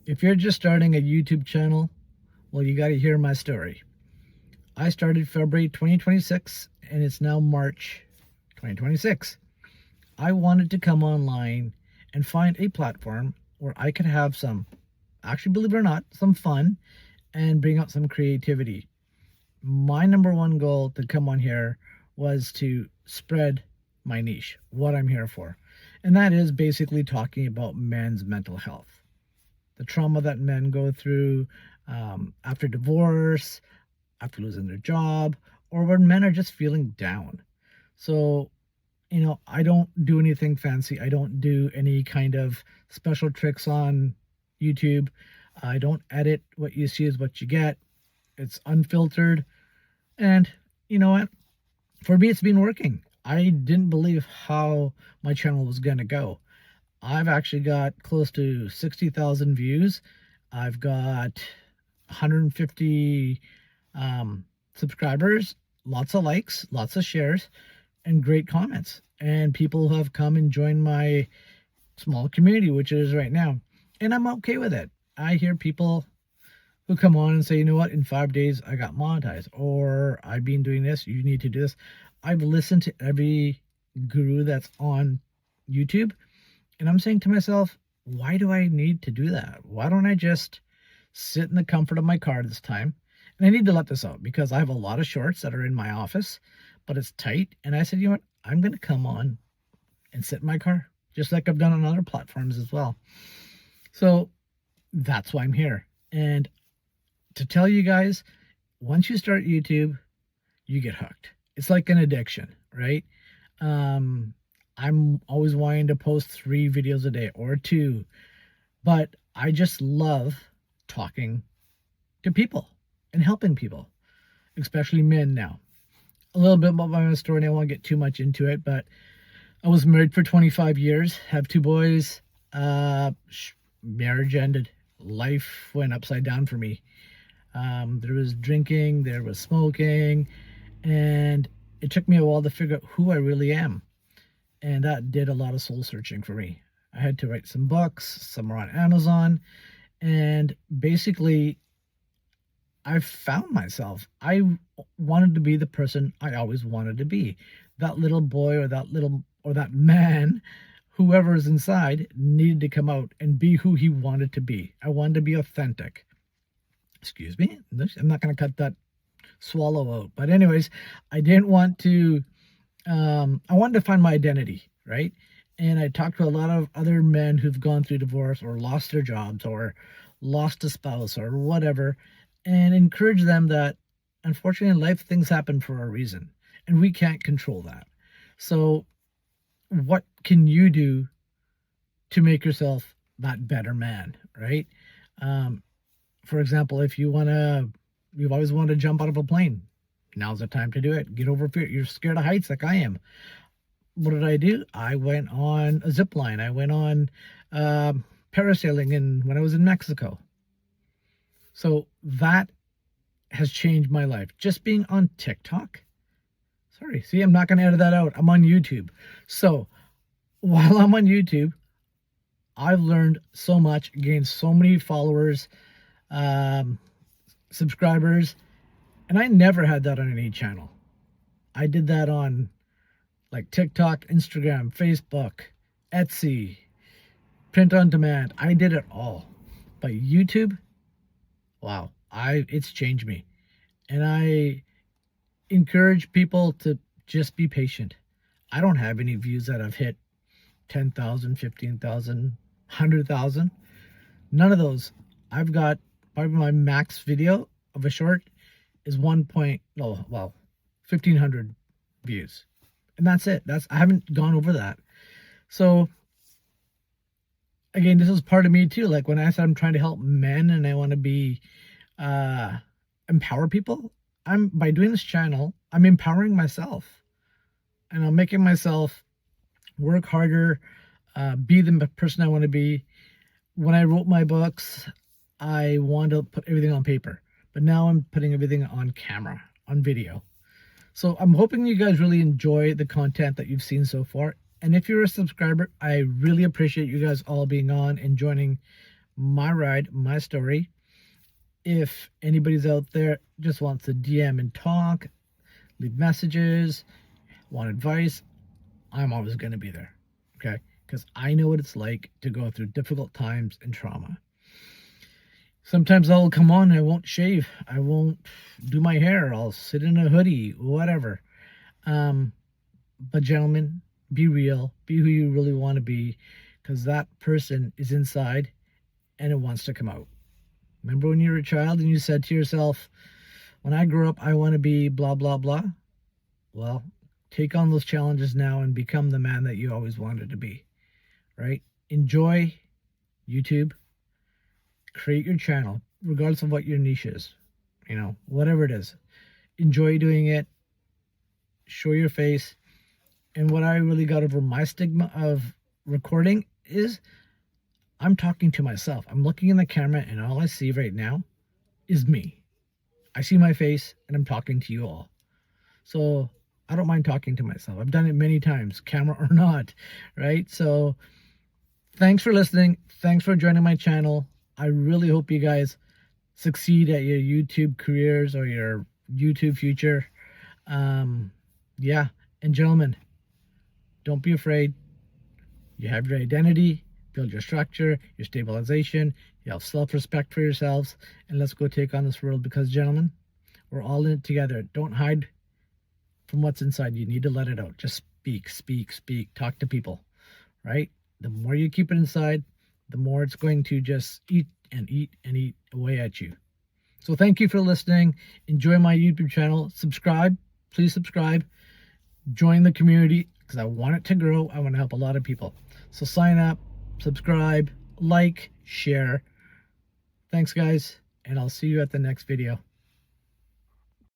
If you're just starting a YouTube channel, well, you got to hear my story. I started February 2026 and it's now March 2026. I wanted to come online and find a platform where I could have some, actually, believe it or not, some fun and bring out some creativity. My number one goal to come on here was to spread my niche, what I'm here for. And that is basically talking about men's mental health, the trauma that men go through after divorce, after losing their job, or when men are just feeling down. So, I don't do anything fancy. I don't do any kind of special tricks on YouTube. I don't edit. What you see is what you get. It's unfiltered. And you know what? For me, it's been working. I didn't believe how my channel was going to go. I've actually got close to 60,000 views. I've got 150 subscribers, lots of likes, lots of shares, and great comments. And people have come and joined my small community, which it is right now. And I'm okay with it. I hear people who come on and say, you know what, in 5 days I got monetized, or I've been doing this, you need to do this. I've listened to every guru that's on YouTube, and I'm saying to myself, why do I need to do that? Why don't I just sit in the comfort of my car this time? And I need to let this out because I have a lot of shorts that are in my office, but it's tight. And I said, you know what, I'm going to come on and sit in my car, just like I've done on other platforms as well. So that's why I'm here. And to tell you guys, once you start YouTube, you get hooked. It's like an addiction, right? I'm always wanting to post 3 videos a day or 2, but I just love talking to people and helping people, especially men now. A little bit about my own story, and I won't get too much into it, but I was married for 25 years, have 2 boys. Marriage ended. Life went upside down for me. There was drinking, there was smoking, and it took me a while to figure out who I really am. And that did a lot of soul searching for me. I had to write some books, some are on Amazon, and basically I found myself. I wanted to be the person I always wanted to be. That little boy or that man, whoever is inside, needed to come out and be who he wanted to be. I wanted to be authentic. Excuse me, I'm not going to cut that swallow out. But anyways, I didn't want to, I wanted to find my identity, right? And I talked to a lot of other men who've gone through divorce or lost their jobs or lost a spouse or whatever, and encourage them that unfortunately in life things happen for a reason and we can't control that. So what can you do to make yourself that better man, right? For example, if you've always wanted to jump out of a plane, now's the time to do it. Get over fear. You're scared of heights like I am. What did I do? I went on a zip line. I went on parasailing when I was in Mexico. So that has changed my life. Just being on TikTok. Sorry, see, I'm not going to edit that out. I'm on YouTube. So while I'm on YouTube, I've learned so much, gained so many followers, subscribers, and I never had that on any channel. I did that on like TikTok, Instagram, Facebook, Etsy, print on demand. I did it all. But YouTube, wow, it's changed me. And I encourage people to just be patient. I don't have any views that have hit 10,000, 15,000, 100,000. None of those. I've got probably my max video of a short is 1,500 views. And that's it. I haven't gone over that. So again, this is part of me too. Like when I said I'm trying to help men and I want to be empower people, by doing this channel, I'm empowering myself. And I'm making myself work harder, be the person I want to be. When I wrote my books, I wanted to put everything on paper. But now I'm putting everything on camera, on video. So I'm hoping you guys really enjoy the content that you've seen so far. And if you're a subscriber, I really appreciate you guys all being on and joining my ride, my story. If anybody's out there just wants to DM and talk, leave messages, want advice, I'm always going to be there. Okay? Because I know what it's like to go through difficult times and trauma. Sometimes I'll come on, I won't shave, I won't do my hair, I'll sit in a hoodie, whatever. But gentlemen, be real, be who you really want to be, because that person is inside and it wants to come out. Remember when you were a child and you said to yourself, when I grow up, I want to be blah, blah, blah? Well, take on those challenges now and become the man that you always wanted to be, right? Enjoy YouTube. Create your channel, regardless of what your niche is, whatever it is. Enjoy doing it. Show your face. And what I really got over my stigma of recording is I'm talking to myself. I'm looking in the camera and all I see right now is me. I see my face and I'm talking to you all. So I don't mind talking to myself. I've done it many times, camera or not, right? So thanks for listening. Thanks for joining my channel. I really hope you guys succeed at your YouTube careers or your YouTube future. Yeah. And gentlemen, don't be afraid. You have your identity, build your structure, your stabilization, you have self-respect for yourselves, and let's go take on this world because, gentlemen, we're all in it together. Don't hide from what's inside. You need to let it out. Just speak, speak, speak. Talk to people, right? The more you keep it inside, the more it's going to just eat and eat and eat away at you. So thank you for listening. Enjoy my YouTube channel. Subscribe. Please subscribe. Join the community because I want it to grow. I want to help a lot of people. So sign up, subscribe, like, share. Thanks, guys, and I'll see you at the next video.